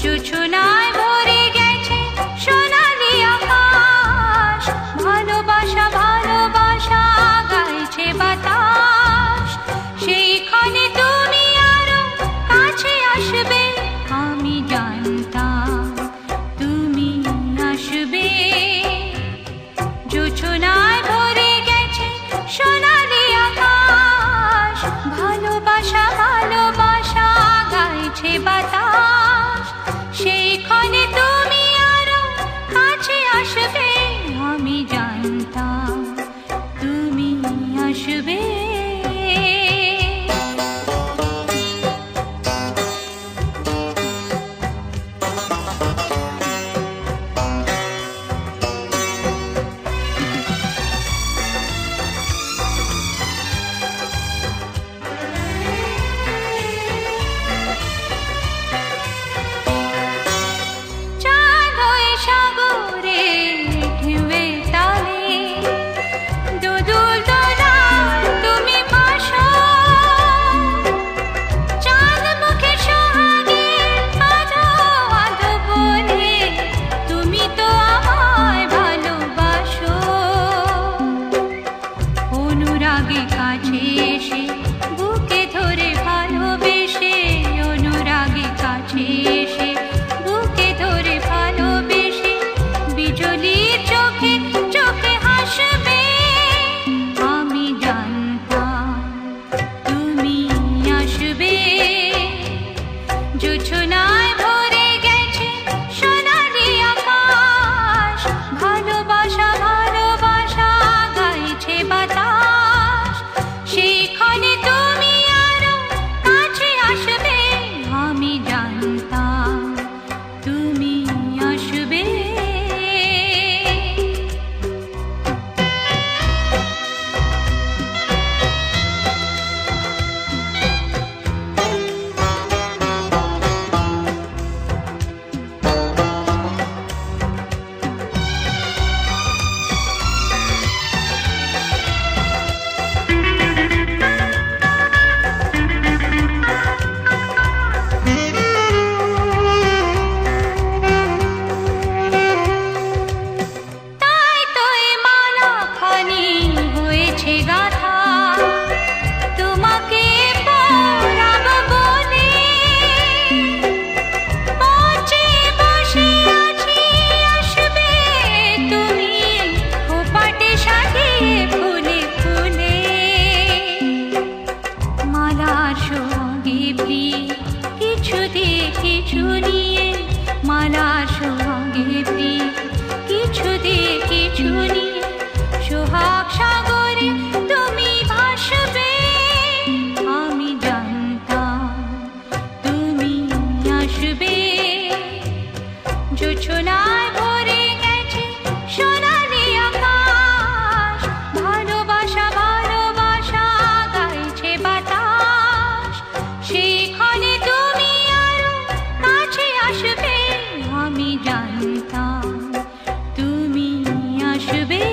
জোছনায় ভরে গেছে সোনালি আকাশ, ভালোবাসা ভালোবাসা গাইছে বাতাস। সেইখানে তুমি আরো কাছে আসবে, আমি জানতাম তুমি আসবে। জোছনায় ভরে গেছে সোনালি আকাশ, ভালোবাসা ভালোবাসা গাইছে বাতাস। সেইখানে তুমি আরো কাছে আসবে, আমি জানতাম তুমি আসবে। জোছনায় ভরে গেছে সোনালি আকাশ, ভালোবাসা ভালোবাসা গাইছে বাতাস। সেইখানে তুমি আরো কাছে আসবে, আমি জানতাম তুমি আসবে। মালার সঙ্গে প্রিয় কিছু দিয়ে কিছু নিয়ে সোহাগ সাগরে তুমি ভাসবে, আমি জানতাম তুমি আসবে। জোছনায় ভরে গেছে সোনালি আকাশ, ভালোবাসা ভালোবাসা গাইছে বাতাস। সেইখানে তুমি আরো কাছে আসবে, আমি জানতাম তুমি আসবে।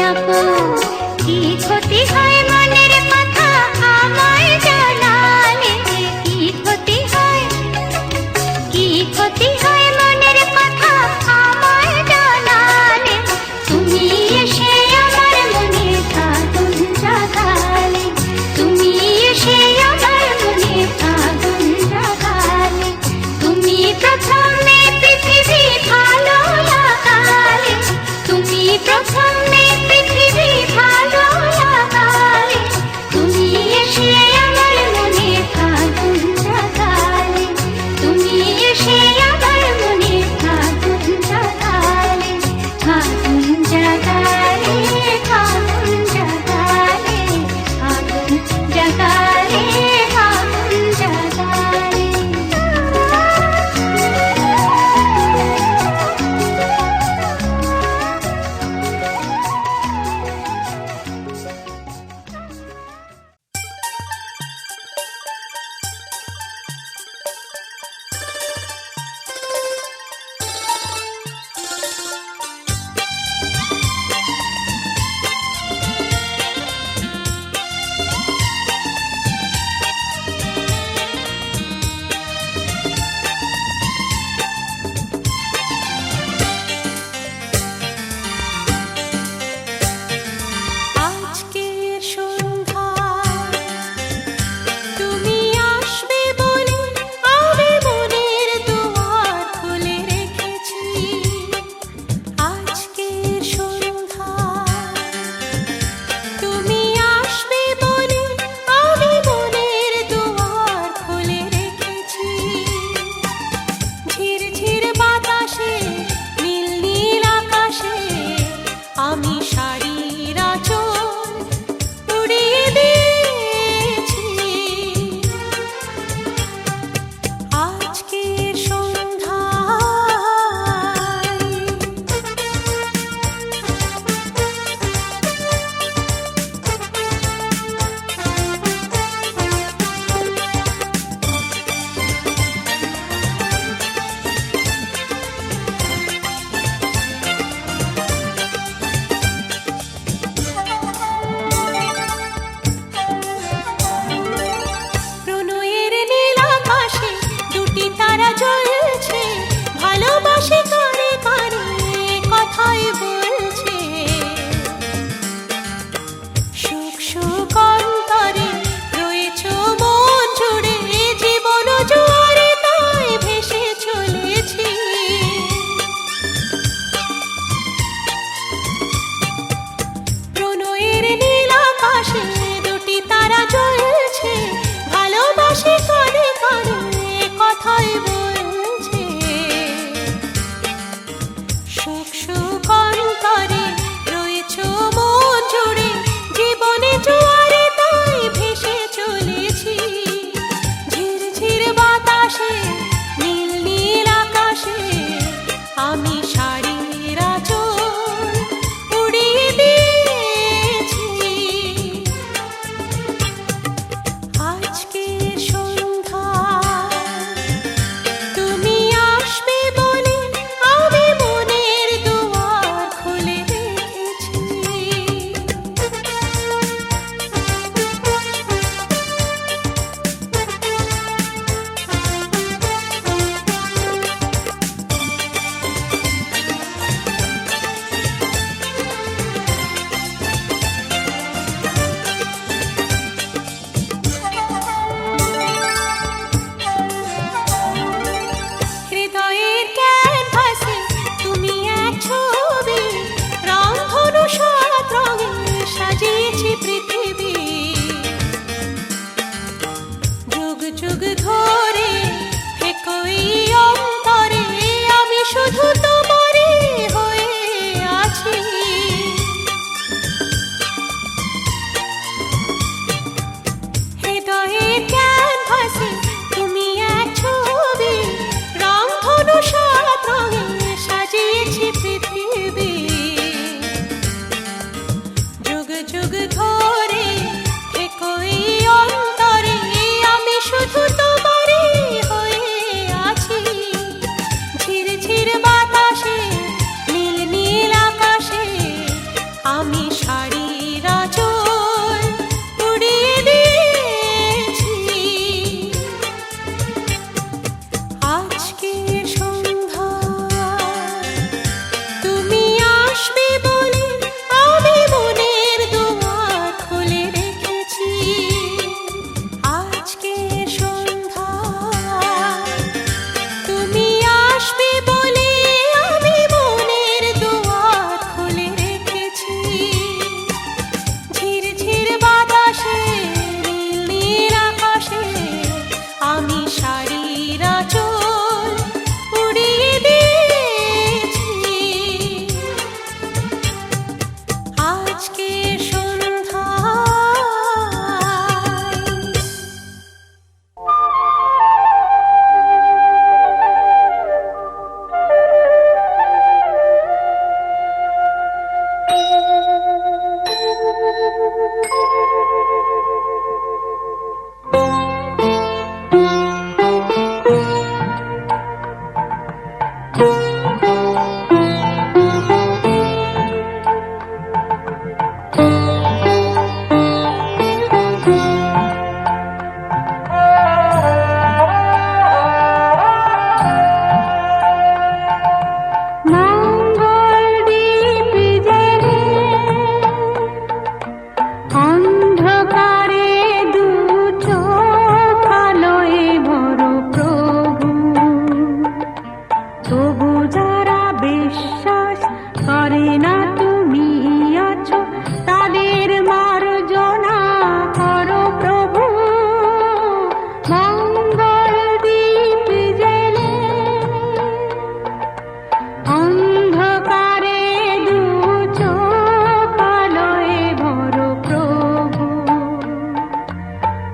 আপন, কি ক্ষতি হয় মনের কথা আমায় জানালে, কি ক্ষতি হয়, কি ক্ষতি হয় মনের কথা আমায় জানালে, তুমি এসে আমার মনে আগুন জাগালে, তুমি এসে আমার মনে আগুন জাগালে, তুমি প্রথমে পৃথিবী ভালো লাগালে, তুমি প্রথমে পৃথিবী ভালো লাগালে।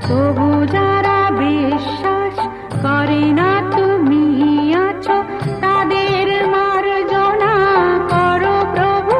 তবু যারা বিশ্বাস করে না তুমি আছো, তাদের মার্জনা করো প্রভু।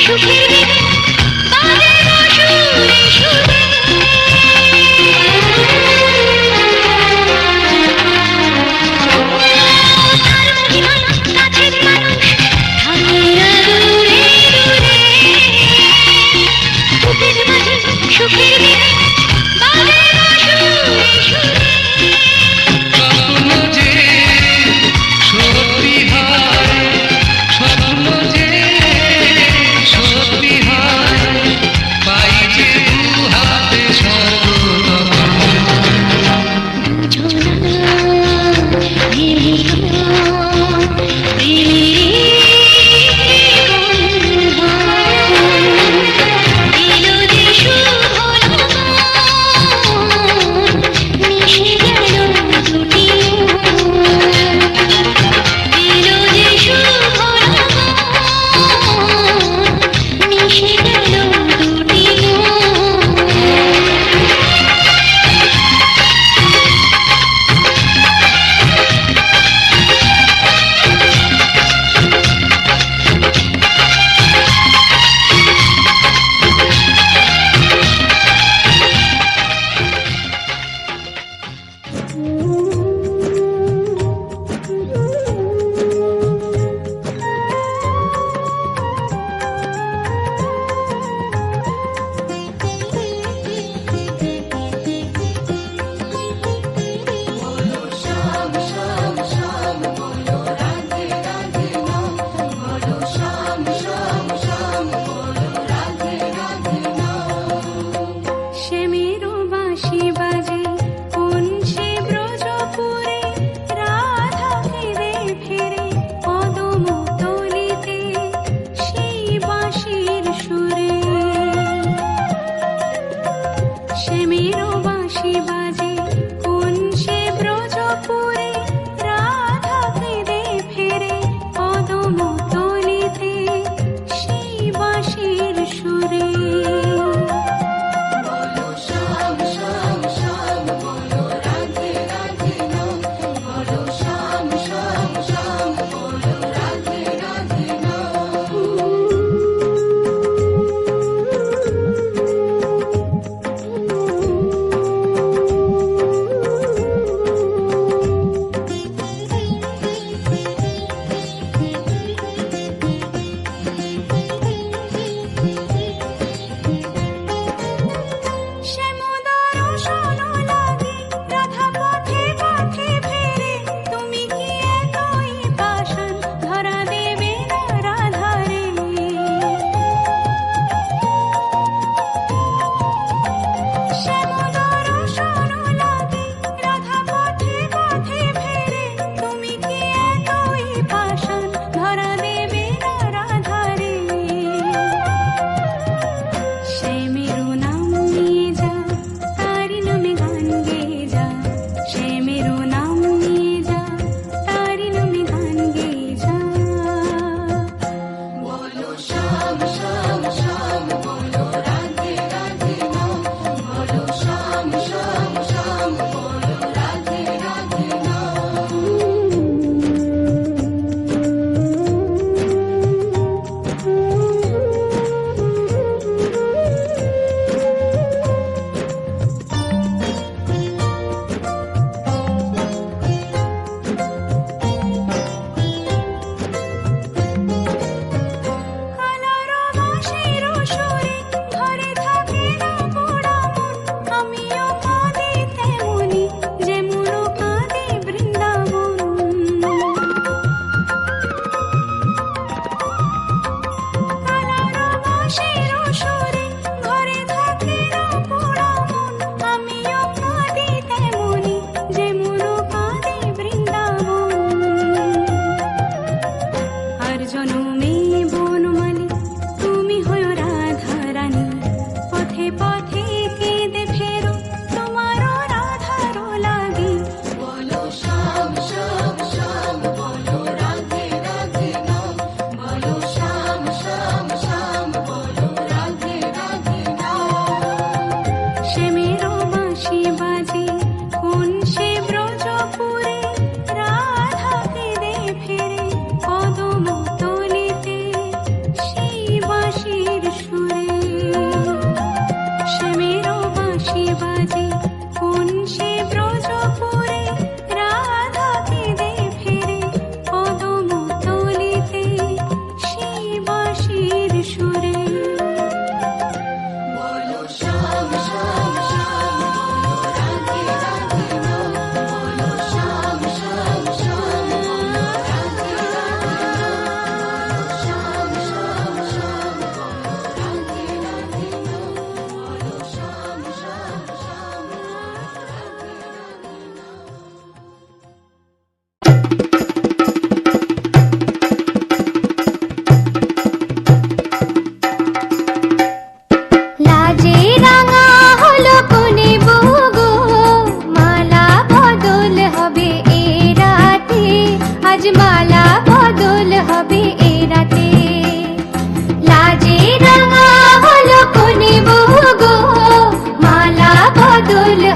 সুখের দিনে বাজে বাঁশুরে সুরে। তার মহিমায় কাছের মানুষ থাকে না দূরে দূরে। বুকের মাঝে সুখের দিনে বাজে বাঁশুরে সুরে। স্বপ্ন যে সত্যি হয়, স্বপ্ন যে সত্যি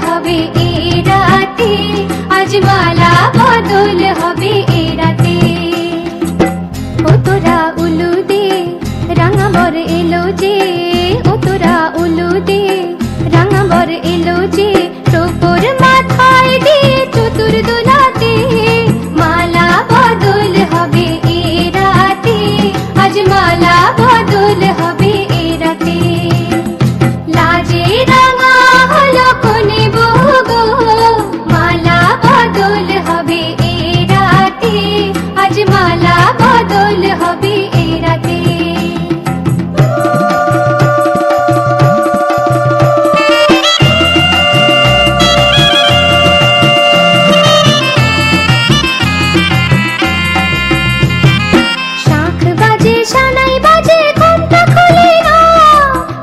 হবে এই রাতে, আজ মালা বদল হবে এই রাতে। ও তোরা উলু দে রাঙাবর এলো যে, ও তোরা উলু দে রাঙাবর এলো যে, টোপর মাথায় দিয়ে চতুর দোলাতে, মালা বদল হবে এই রাতে, আজ মালা বদল হবে এই রাতে। লাজে রাঙা হলো কোনে বউ গো, মালা বদল হবে এই রাতে, আজ মালা বদল হবে এই রাতে। শাঁখ বাজে সানাই বাজে ঘুমটা খোলে না,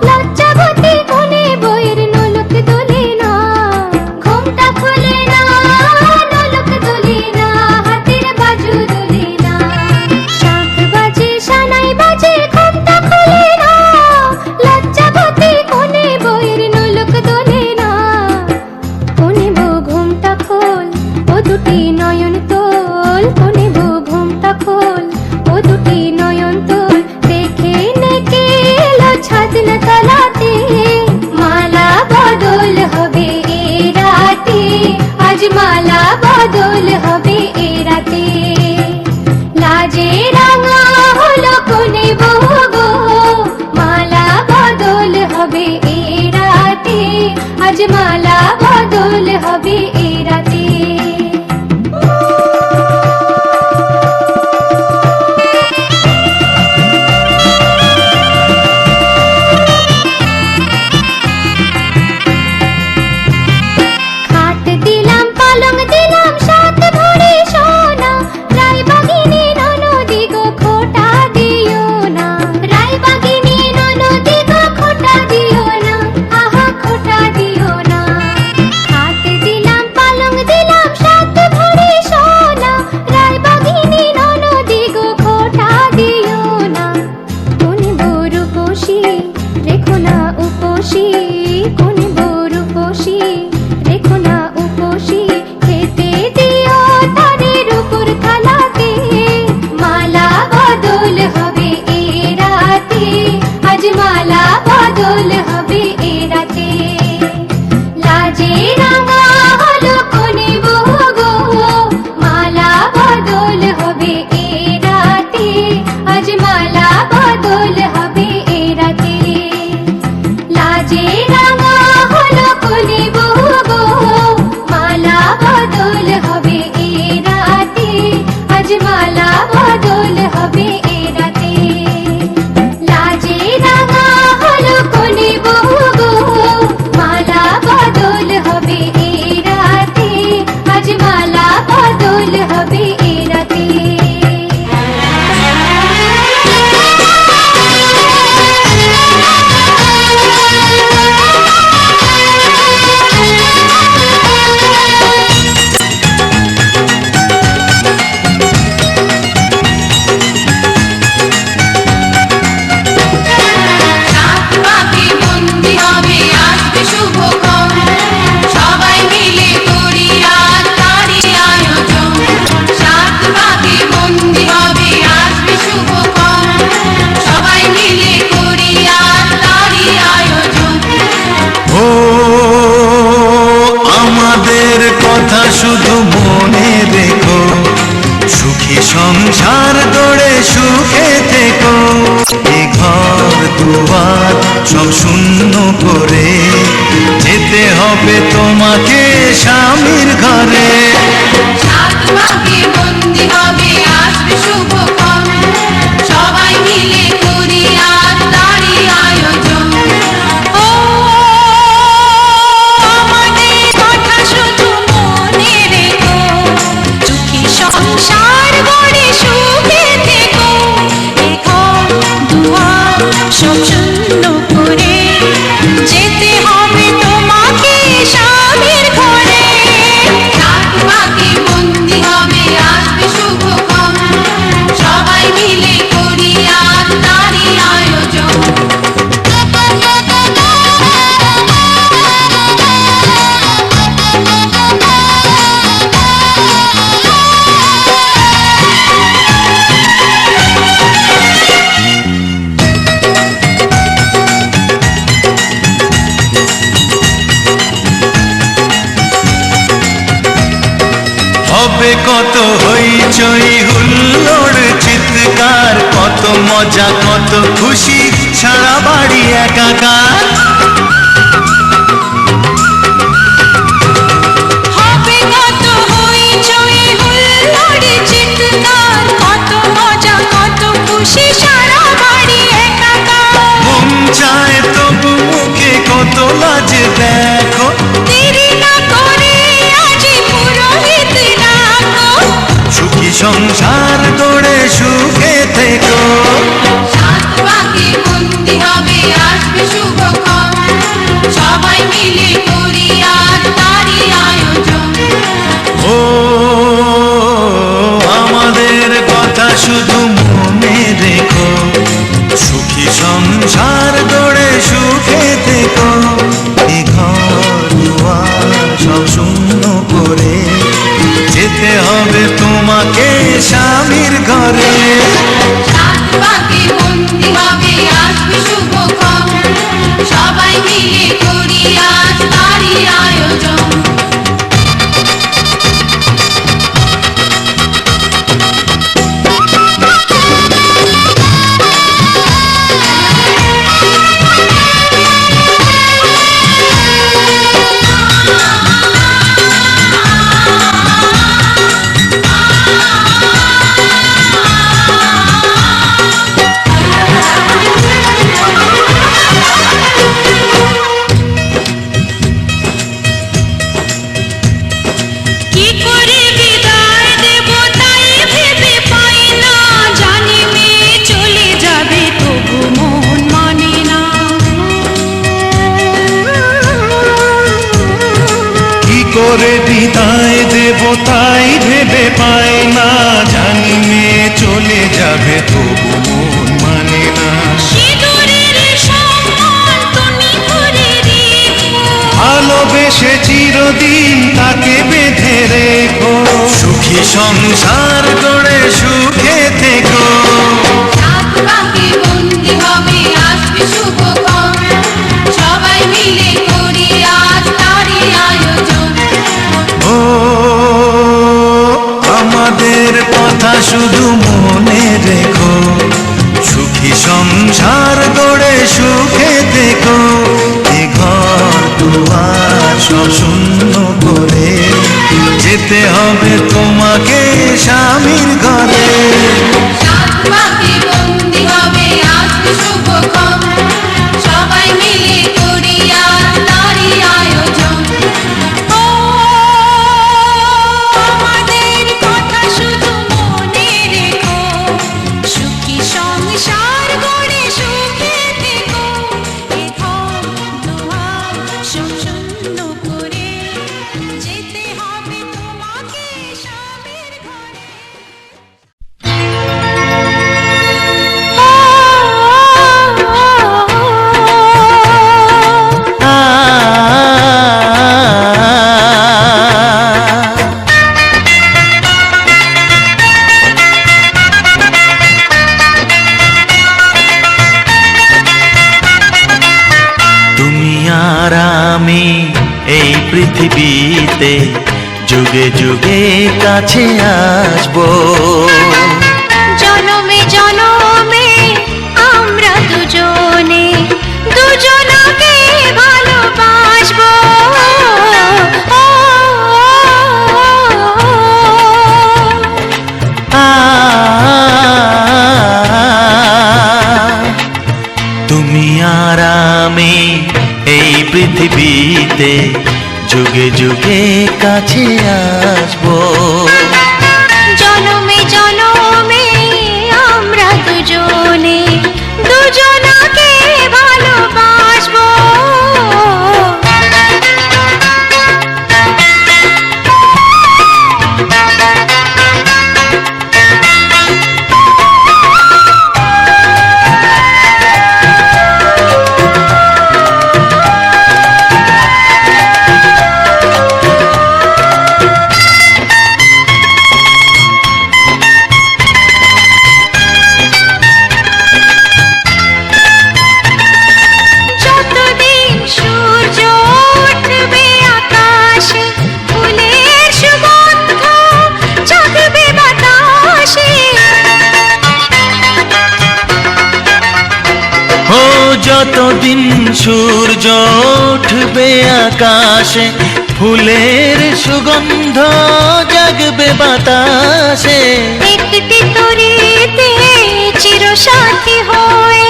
লজ্জাবতী কোনে বইয়ের নোলক দোলে না, ঘুমটা খোলে না নোলক দোলে না, হাতের বাজু দোলে না। শাঁখ বাজে সানাই বাজে ঘুমটা খোলে না, লজ্জাবতী কোনে বইয়ের নোলক দোলে না। কোনে বউ ঘুমটা খোল, ও দুটি নয়ন তোল, কোনে বউ ঘুমটা খোল, ও দুটি নয়ন তোল, দেখে নেকে এলো ছাদনা তলাতে, মালা বদল হবে এই রাতে, আজ মালা বদল হবে এই রাতে। লাজে রাঙা হলো কোনে বউ গো, মালা বদল হবে এই রাতে, আজ মালা বদল হবে এই রাতে। খাট দিলাম পালং দিলাম সাত ভরি সোনা, রায়বাগিনী ননদি গো খোটা দিও না, রায়বাগিনী ননদি গো খোটা দিও না, আহা খোটা দিও না। খাট দিলাম পালং দিলাম সাত ভরি সোনা, রায়বাগিনী ননদি গো খোটা দিও না। কোনে বউ রূপসী রেখো না উপসী, কোনে বউ রূপসী রেখো না উপসী, খেতে দিও তারের উপর থালাতে, মালা বদল হবে এই রাতে, আজ মালা বদল হবে এই রাতে। লাজে রাঙা হলো কোনে বউ গো, মালা বদল হবে এই রাতে, আজ মালা বদল হবে এই রাতে। লাজে রাঙা হলো কোনে বউ গো, মালা বদল হবে এই রাতে, আজ মালা বদল হবে এই রাতে। লাজে রাঙা হলো কোনে বউ গো, মালা বদল হবে এই রাতে, আজ মালা বদল হবে এই রাতে। সাত পাখি বন্দি হবে আসবে শুভক্ষণ, সবাই মিলে করি আজ তারই আয়োজন। সাত পাখি বন্দি হবে আসবে শুভক্ষণ, সবাই মিলে করি আজ তারই আয়োজন। ও আমাদের কথা শুধু মনে রেখো, সুখী সংসার গড়ে সুখে থেকো। এ ঘর দুয়ার সব শূন্য করে যেতে হবে তোমাকে স্বামীর ঘরে। সাত পাখি বন্দি হবে আসবে শুভক্ষণ, সবাই মিলে করি আজ তারই আয়োজন। ও আমাদের কথা শুধু মনে রেখো, সুখী সংসার গড়ে সুখে থেকো। এ ঘর দুয়ার সব শূন্য করে যেতে হবে তোমাকে স্বামীর ঘরে। সাত পাখি বন্দি হবে আসবে শুভক্ষণ, সবাই মিলে করি আজ কত হইচই হুল্লোড় চিৎকার, কত মজা কত খুশি, সারা বাড়ি একাকার। হবে কত হইচই হুল্লোড় চিৎকার, কত মজা কত খুশি, সারা বাড়ি একাকার। মন চায় তবু মুখে কত লাজ দেখো, দেরি না করে আজি পুরোহিত ডাকো। সুখী সংসার গড়ে সুখে থেকো। সাত পাকে বন্দি হবে আসবে শুভক্ষণ, সবাই মিলে করি আজ তারই আয়োজন। ও আমাদের কথা শুধু মনে রেখো, সুখী সংসার গড়ে সুখে থেকো। এ ঘর দুয়ার সব শূন্য করে যেতে হবে তোমাকে স্বামীর ঘরে। সাত পাকে বন্দি হবে আসবে শুভক্ষণ, সবাই মিলে করি আজ তারই আয়োজন। কি করে বিদায় দেব তাই ভেবে পাই না, জানি মেয়ে চলে যাবে তবু মন মানে না। কি করে বিদায় দেব তাই ভেবে পাই না, জানি মেয়ে চলে যাবে তবু মন মানে না। সিঁদুরের সম্মান তুমি করে রেখো, ভালোবেসে চিরদিন তাকে বেঁধে রেখো, সুখী সংসার গড়ে সুখে থেকো। সাত পাকে বন্দি হবে আসবে শুভক্ষণ, সবাই মিলে করি আজ তারই আয়োজন। ও আমাদের কথা শুধু মনে রেখো, সুখী সংসার গড়ে সুখে থেকো। এ ঘর দুয়ার সব শূন্য করে যেতে হবে তোমাকে স্বামীর ঘরে। সাত পাকে বন্দি হবে আসবে শুভক্ষণ, সবাই মিলে করি আজ তারই আয়োজন। ও আমাদের কথা শুধু মনে রেখো, সুখী সংসার গড়ে সুখে থেকো। এ ঘর দুয়ার সব শূন্য করে যেতে হবে তোমাকে স্বামীর ঘরে। তুমি আর আমি এই পৃথিবীতে যুগে যুগে কাছে আসবো। জনমে জনমে আমরা দুজনে দুজনকে ভালোবাসবো। তুমি আর আমি এই পৃথিবীতে যুগে যুগে কাছে আসবো। জনমে জনমে আমরা দুজনে দুজনকে ভালোবাসবো। যতদিন সূর্য উঠবে আকাশে, ফুলের সুগন্ধ জাগবে বাতাসে। একটি তরিতে চিরসাথী হয়ে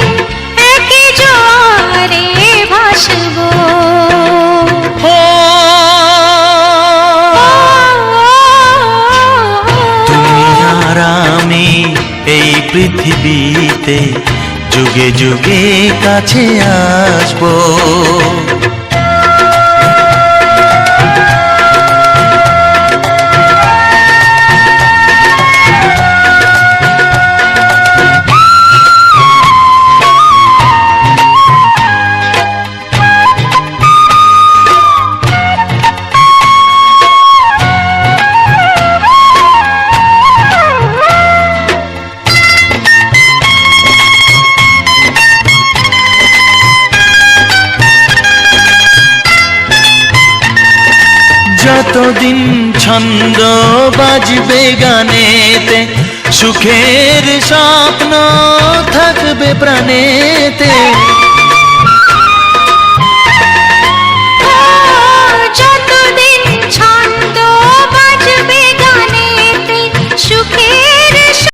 একই জোয়ারে ভাসবো। ও, তুমি আর আমি এই পৃথিবীতে যুগে যুগে কাছে আসবো। যতদিন ছন্দ বাজবে গানেতে, সুখের স্বপ্ন থাকবে প্রাণেতে।